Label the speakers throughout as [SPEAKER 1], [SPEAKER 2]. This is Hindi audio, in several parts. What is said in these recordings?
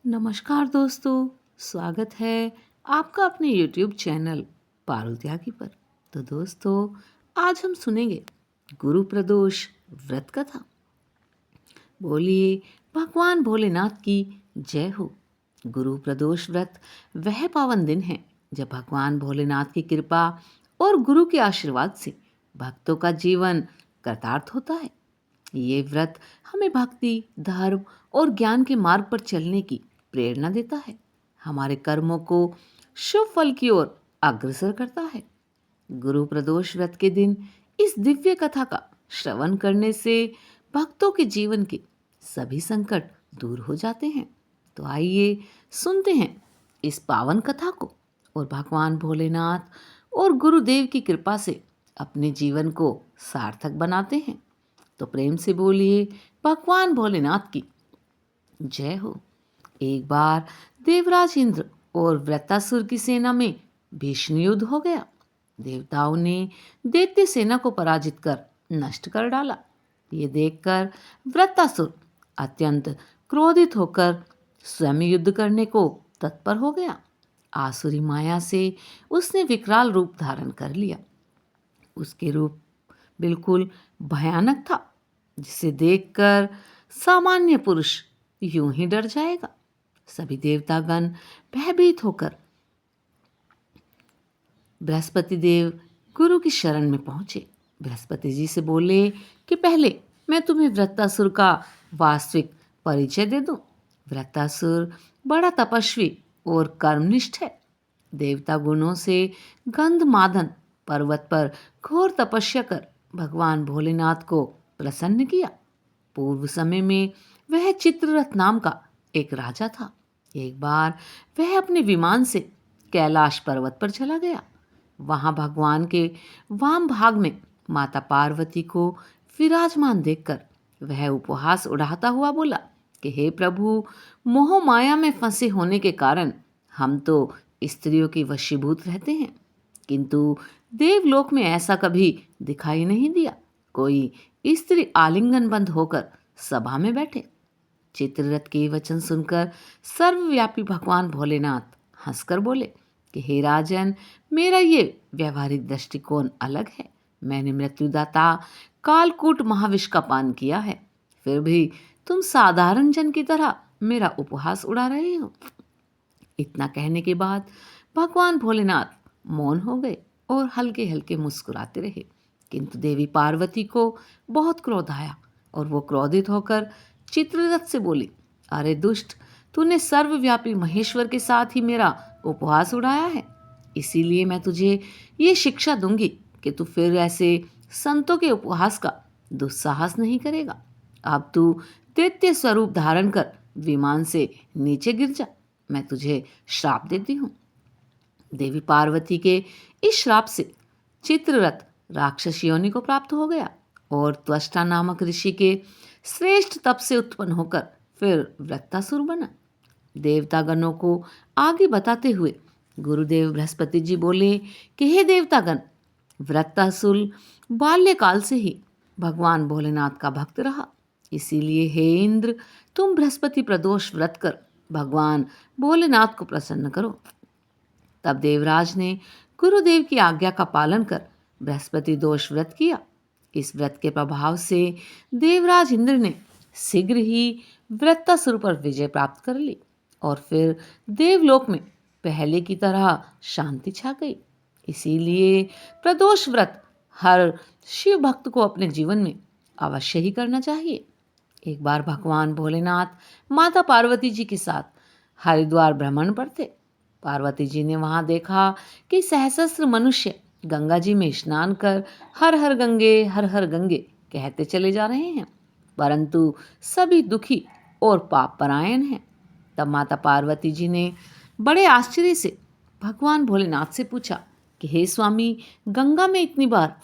[SPEAKER 1] नमस्कार दोस्तों, स्वागत है आपका अपने YouTube चैनल पारुल त्यागी पर। तो दोस्तों, आज हम सुनेंगे गुरु प्रदोष व्रत कथा। बोलिए भगवान भोलेनाथ की जय हो। गुरु प्रदोष व्रत वह पावन दिन है जब भगवान भोलेनाथ की कृपा और गुरु के आशीर्वाद से भक्तों का जीवन कृतार्थ होता है। ये व्रत हमें भक्ति, धर्म और ज्ञान के मार्ग पर चलने की प्रेरणा देता है, हमारे कर्मों को शुभ फल की ओर अग्रसर करता है। गुरु प्रदोष व्रत के दिन इस दिव्य कथा का श्रवण करने से भक्तों के जीवन के सभी संकट दूर हो जाते हैं। तो आइए सुनते हैं इस पावन कथा को और भगवान भोलेनाथ और गुरुदेव की कृपा से अपने जीवन को सार्थक बनाते हैं। तो प्रेम से बोलिए भगवान भोलेनाथ की जय हो। एक बार देवराज इंद्र और वृत्तासुर की सेना में भीषण युद्ध हो गया। देवताओं ने दैत्य सेना को पराजित कर नष्ट कर डाला। ये देखकर वृत्तासुर अत्यंत क्रोधित होकर स्वयं युद्ध करने को तत्पर हो गया। आसुरी माया से उसने विकराल रूप धारण कर लिया। उसके रूप बिल्कुल भयानक था, जिसे देखकर सामान्य पुरुष यूं ही डर जाएगा। सभी देवतागण भयभीत होकर बृहस्पति देव गुरु की शरण में पहुंचे। बृहस्पति जी से बोले कि पहले मैं तुम्हें वृत्तासुर का वास्तविक परिचय दे दूं। वृत्तासुर बड़ा तपस्वी और कर्मनिष्ठ है। देवता गुणों से गंधमादन पर्वत पर घोर तपस्या कर भगवान भोलेनाथ को प्रसन्न किया। पूर्व समय में वह चित्ररथ नाम का एक राजा था। एक बार वह अपने विमान से कैलाश पर्वत पर चला गया। वहां भगवान के वाम भाग में माता पार्वती को विराजमान देखकर वह उपहास उड़ाता हुआ बोला कि हे प्रभु, मोह माया में फंसे होने के कारण हम तो स्त्रियों के वशीभूत रहते हैं, किंतु देवलोक में ऐसा कभी दिखाई नहीं दिया। कोई स्त्री आलिंगन बंद होकर सभा में बैठे। चित्ररथ के वचन सुनकर सर्वव्यापी भगवान भोलेनाथ हंसकर बोले कि हे राजन, मेरा ये व्यवहारिक दृष्टिकोण अलग है। मैंने मृत्युदाता कालकूट महाविष का पान किया है, फिर भी तुम साधारण जन की तरह मेरा उपहास उड़ा रहे हो। इतना कहने के बाद भगवान भोलेनाथ मौन हो गए और हल्के हल्के मुस्कुराते रहे। किंतु देवी पार्वती को बहुत क्रोध आया और वो क्रोधित होकर चित्ररथ से बोली, अरे दुष्ट, तूने सर्वव्यापी महेश्वर के साथ ही मेरा उपहास उड़ाया है, इसीलिए मैं तुझे ये शिक्षा दूंगी कि तू फिर ऐसे संतों के उपहास का दुस्साहस नहीं करेगा। अब तू दैत्य स्वरूप धारण कर विमान से नीचे गिर जा, मैं तुझे श्राप देती हूँ। देवी पार्वती के इस श्राप से चित्ररथ राक्षस योनि को प्राप्त हो गया और त्वष्टा नामक ऋषि के श्रेष्ठ तप से उत्पन्न होकर फिर वृत्तासुर बना। देवतागणों को आगे बताते हुए गुरुदेव बृहस्पति जी बोले कि हे देवतागण, वृत्तासुर बाल्यकाल से ही भगवान भोलेनाथ का भक्त रहा, इसीलिए हे इंद्र, तुम बृहस्पति प्रदोष व्रत कर भगवान भोलेनाथ को प्रसन्न करो। तब देवराज ने गुरुदेव की आज्ञा का पालन कर बृहस्पति दोष व्रत किया। इस व्रत के प्रभाव से देवराज इंद्र ने शीघ्र ही वृत्तासुर पर विजय प्राप्त कर ली और फिर देवलोक में पहले की तरह शांति छा गई। इसीलिए प्रदोष व्रत हर शिव भक्त को अपने जीवन में अवश्य ही करना चाहिए। एक बार भगवान भोलेनाथ माता पार्वती जी के साथ हरिद्वार भ्रमण पर थे। पार्वती जी ने वहां देखा कि सहस्त्र मनुष्य गंगा जी में स्नान कर हर हर गंगे कहते चले जा रहे हैं, परंतु सभी दुखी और पाप परायण हैं। तब माता पार्वती जी ने बड़े आश्चर्य से भगवान भोलेनाथ से पूछा कि हे स्वामी, गंगा में इतनी बार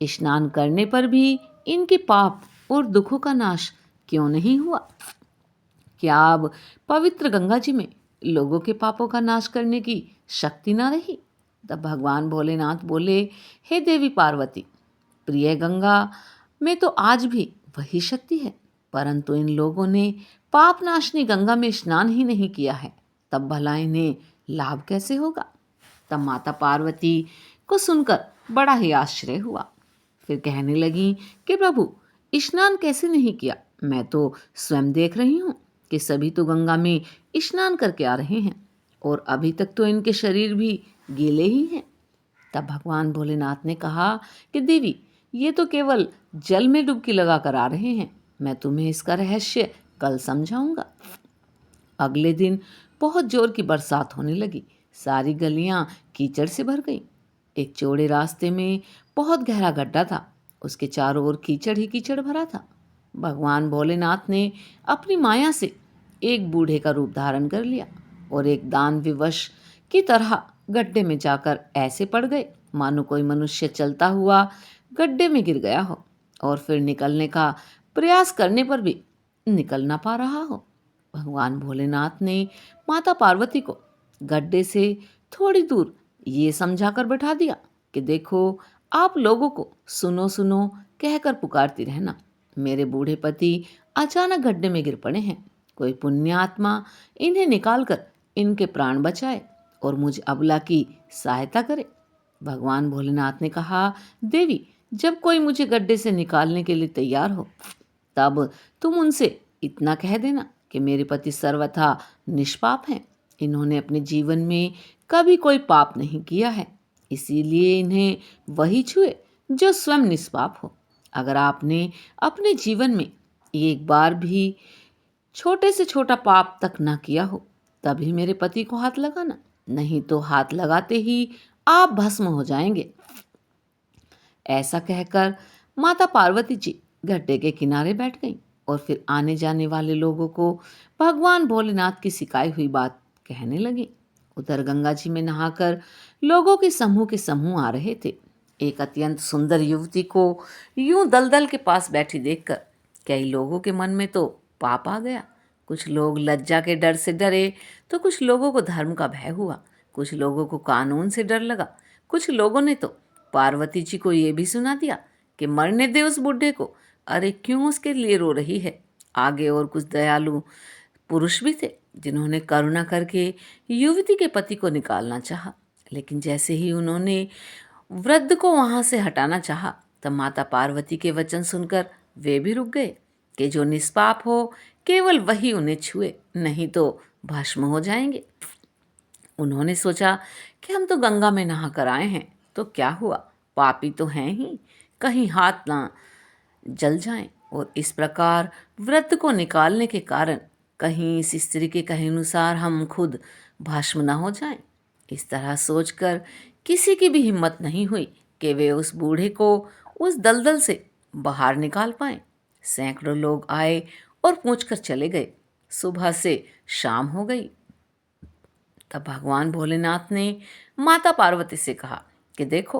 [SPEAKER 1] स्नान करने पर भी इनके पाप और दुखों का नाश क्यों नहीं हुआ? क्या अब पवित्र गंगा जी में लोगों के पापों का नाश करने की शक्ति ना रही? तब भगवान भोलेनाथ बोले, हे देवी पार्वती, प्रिय गंगा में तो आज भी वही शक्ति है। परंतु इन लोगों ने पापनाशनी गंगा में स्नान ही नहीं किया है, तब भला इन्हें लाभ कैसे होगा। तब माता पार्वती को सुनकर बड़ा ही आश्चर्य हुआ। फिर कहने लगी कि प्रभु, स्नान कैसे नहीं किया? मैं तो स्वयं देख रही हूँ कि सभी तो गंगा में स्नान करके आ रहे हैं और अभी तक तो इनके शरीर भी गीले ही हैं। तब भगवान भोलेनाथ ने कहा कि देवी, ये तो केवल जल में डुबकी लगा कर आ रहे हैं, मैं तुम्हें इसका रहस्य कल समझाऊंगा। अगले दिन बहुत जोर की बरसात होने लगी। सारी गलियां कीचड़ से भर गईं। एक चौड़े रास्ते में बहुत गहरा गड्ढा था। उसके चारों ओर कीचड़ ही कीचड़ भरा था। भगवान भोलेनाथ ने अपनी माया से एक बूढ़े का रूप धारण कर लिया और एक दान विवश की तरह गड्ढे में जाकर ऐसे पड़ गए मानो कोई मनुष्य चलता हुआ गड्ढे में गिर गया हो और फिर निकलने का प्रयास करने पर भी निकल ना पा रहा हो। भगवान भोलेनाथ ने माता पार्वती को गड्ढे से थोड़ी दूर ये समझाकर बैठा दिया कि देखो, आप लोगों को सुनो सुनो कहकर पुकारती रहना। मेरे बूढ़े पति अचानक गड्ढे में गिर पड़े हैं। कोई पुण्यात्मा इन्हें निकालकर इनके प्राण बचाए और मुझ अबला की सहायता करे। भगवान भोलेनाथ ने कहा, देवी, जब कोई मुझे गड्ढे से निकालने के लिए तैयार हो, तब तुम उनसे इतना कह देना कि मेरे पति सर्वथा निष्पाप हैं। इन्होंने अपने जीवन में कभी कोई पाप नहीं किया है, इसीलिए इन्हें वही छुए जो स्वयं निष्पाप हो। अगर आपने अपने जीवन में एक बार भी छोटे से छोटा पाप तक ना किया हो, तभी मेरे पति को हाथ लगाना, नहीं तो हाथ लगाते ही आप भस्म हो जाएंगे। ऐसा कहकर माता पार्वती जी गड्ढे के किनारे बैठ गईं और फिर आने जाने वाले लोगों को भगवान भोलेनाथ की सिखाई हुई बात कहने लगी। उधर गंगा जी में नहाकर लोगों के समूह आ रहे थे। एक अत्यंत सुंदर युवती को यूं दलदल के पास बैठी देखकर कई लोगों के मन में तो पाप आ गया। कुछ लोग लज्जा के डर से डरे तो कुछ लोगों को धर्म का भय हुआ, कुछ लोगों को कानून से डर लगा, कुछ लोगों ने तो पार्वती जी को ये भी सुना दिया कि मरने दे उस बुढ़े को, अरे क्यों उसके लिए रो रही है। आगे और कुछ दयालु पुरुष भी थे जिन्होंने करुणा करके युवती के पति को निकालना चाहा, लेकिन जैसे ही उन्होंने वृद्ध को वहां से हटाना चाहा, तब माता पार्वती के वचन सुनकर वे भी रुक गए कि जो निष्पाप हो केवल वही उन्हें छुए, नहीं तो भस्म हो जाएंगे। उन्होंने सोचा कि हम तो गंगा में नहा कर आए हैं, तो क्या हुआ, पापी तो हैं ही, कहीं हाथ ना जल जाएं। और इस प्रकार व्रत को निकालने के कारण कहीं इस स्त्री के कहे अनुसार हम खुद भस्म न हो जाएं। इस तरह सोचकर किसी की भी हिम्मत नहीं हुई कि वे उस बूढ़े को उस दलदल से बाहर निकाल पाएं। सैकड़ों लोग आए और पूछकर चले गए। सुबह से शाम हो गई। तब भगवान भोलेनाथ ने माता पार्वती से कहा कि देखो,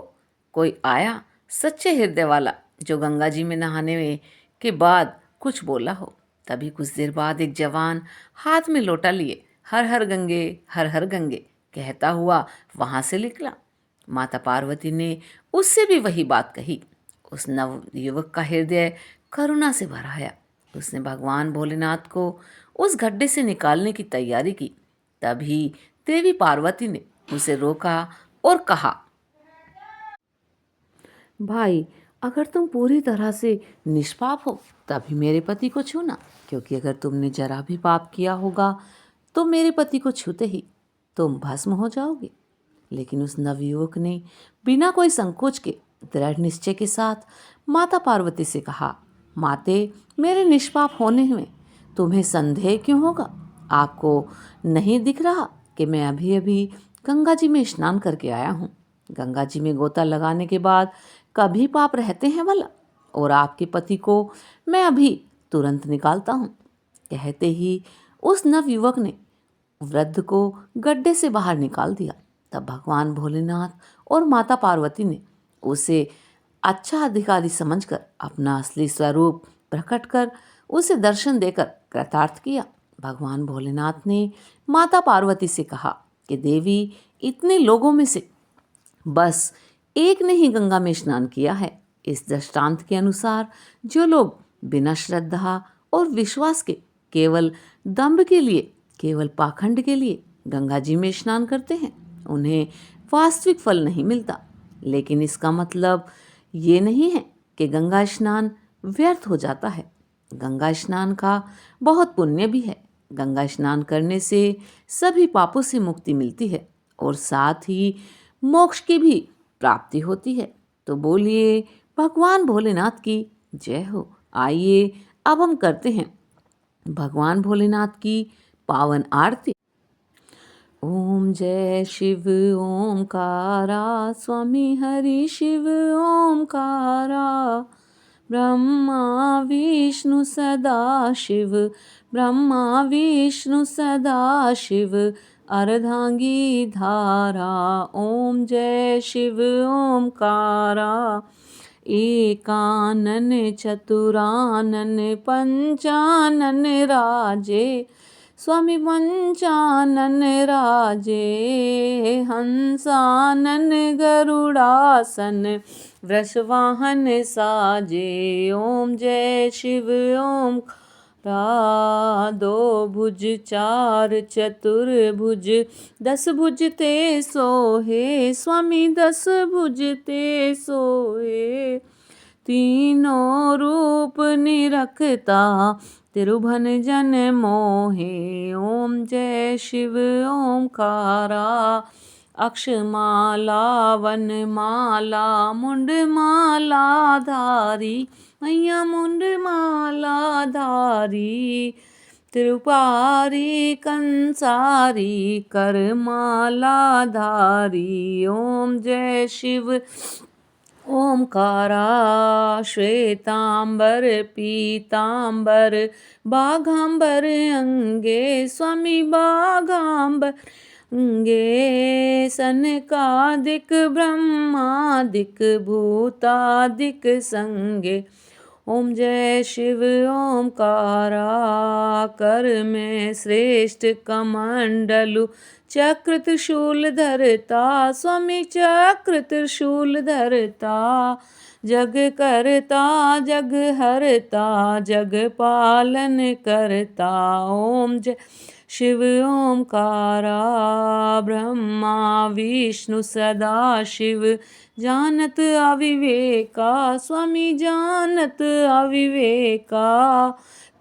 [SPEAKER 1] कोई आया सच्चे हृदय वाला जो गंगा जी में नहाने के बाद कुछ बोला हो। तभी कुछ देर बाद एक जवान हाथ में लोटा लिए हर हर गंगे कहता हुआ वहां से निकला। माता पार्वती ने उससे भी वही बात कही। उस नव युवक का हृदय करुणा से भर आया। उसने भगवान भोलेनाथ को उस गड्ढे से निकालने की तैयारी की। तभी देवी पार्वती ने उसे रोका और कहा, भाई, अगर तुम पूरी तरह से निष्पाप हो तभी मेरे पति को छूना, क्योंकि अगर तुमने जरा भी पाप किया होगा तो मेरे पति को छूते ही तुम भस्म हो जाओगे। लेकिन उस नवयुवक ने बिना कोई संकोच के दृढ़ निश्चय के साथ माता पार्वती से कहा, माते, मेरे निष्पाप होने में तुम्हें संदेह क्यों होगा? आपको नहीं दिख रहा कि मैं अभी अभी गंगा जी में स्नान करके आया हूँ। गंगा जी में गोता लगाने के बाद कभी पाप रहते हैं भला? और आपके पति को मैं अभी तुरंत निकालता हूँ। कहते ही उस नवयुवक ने वृद्ध को गड्ढे से बाहर निकाल दिया। तब भगवान भोलेनाथ और माता पार्वती ने उसे अच्छा अधिकारी समझकर अपना असली स्वरूप प्रकट कर उसे दर्शन देकर कृतार्थ किया। भगवान भोलेनाथ ने माता पार्वती से कहा कि देवी, इतने लोगों में से बस एक ने ही गंगा में स्नान किया है। इस दृष्टांत के अनुसार जो लोग बिना श्रद्धा और विश्वास के, केवल दंभ के लिए, केवल पाखंड के लिए गंगा जी में स्नान करते हैं, उन्हें वास्तविक फल नहीं मिलता। लेकिन इसका मतलब ये नहीं है कि गंगा स्नान व्यर्थ हो जाता है। गंगा स्नान का बहुत पुण्य भी है। गंगा स्नान करने से सभी पापों से मुक्ति मिलती है और साथ ही मोक्ष की भी प्राप्ति होती है। तो बोलिए भगवान भोलेनाथ की जय हो। आइए अब हम करते हैं भगवान भोलेनाथ की पावन आरती। ओम जय शिव ओमकारा, स्वामी हरि शिव ओमकारा, ब्रह्मा विष्णु सदा शिव, ब्रह्मा विष्णु सदा शिव, अर्धांगी धारा। ओम जय शिव ओमकारा, एकानन चतुरानन पंचानन राजे, स्वामी पंचानन राजे, हंसानन गरुड़ासन, वृषवाहन साजे। ओम जय शिव ओम दो भुज चार चतुर्भुज, 10 भुज ते सोहे, स्वामी 10 भुज ते सोहे, तीनों रूप निरखता, तिरुभन जन मोहे। ओम जय शिव ओमकारा, अक्षमाला वनमाला मुंडमाला धारी, मैया मुंडमाला धारी, तिरुपारी कंसारी करमाला धारी। ओम जय शिव ओमकारा, श्वेतांबर पीतांबर बाघांबर अंगे, स्वामी बाघांबर अंगे, सनकादिक ब्रह्मादिक भूतादिक संगे। ओम जय शिव ओमकारा, कर में श्रेष्ठ कमंडलु, चक्र त्रिशूल धरता, स्वामी चक्र त्रिशूल धरता, जग करता जग हरता, जग पालन करता। ओम जय शिव ओमकारा, ब्रह्मा विष्णु सदा शिव, जानत अविवेका, स्वामी जानत अविवेका,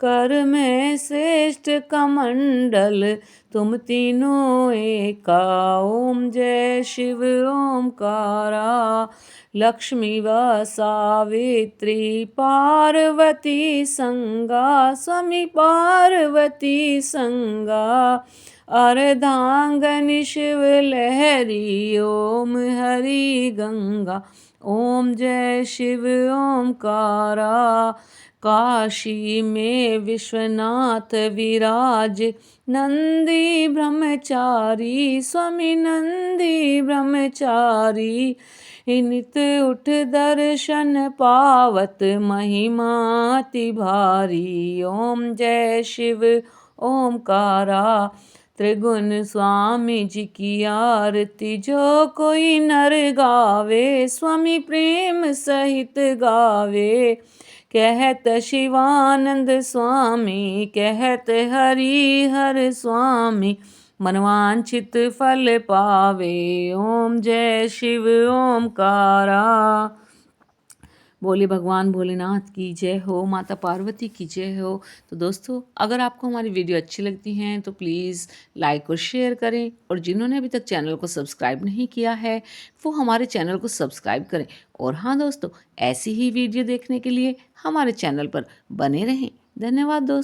[SPEAKER 1] कर में श्रेष्ठ कमंडल, तुम तीनों एका। ओम जय शिव ओमकारा, लक्ष्मी व सावित्री पार्वती संगा, स्वामी पार्वती संगा, अर्धांगन शिव लहरी, ओम हरि गंगा। ओम जय शिव ओमकारा, काशी में विश्वनाथ विराज, नंदी ब्रह्मचारी, स्वामी नंदी ब्रह्मचारी, नित उठ दर्शन पावत, महिमा अति भारी। ओम जय शिव ओमकारा, त्रिगुण स्वामी जी की आरती, जो कोई नर गावे, स्वामी प्रेम सहित गावे, कहत शिवानंद स्वामी, कहत हरि हर स्वामी, मनवांछित फल पावे। ओम जय शिव ओमकारा। बोले भगवान भोलेनाथ की जय हो, माता पार्वती की जय हो। तो दोस्तों, अगर आपको हमारी वीडियो अच्छी लगती हैं तो प्लीज़ लाइक और शेयर करें, और जिन्होंने अभी तक चैनल को सब्सक्राइब नहीं किया है वो हमारे चैनल को सब्सक्राइब करें। और हाँ दोस्तों, ऐसी ही वीडियो देखने के लिए हमारे चैनल पर बने रहें। धन्यवाद दोस्तों।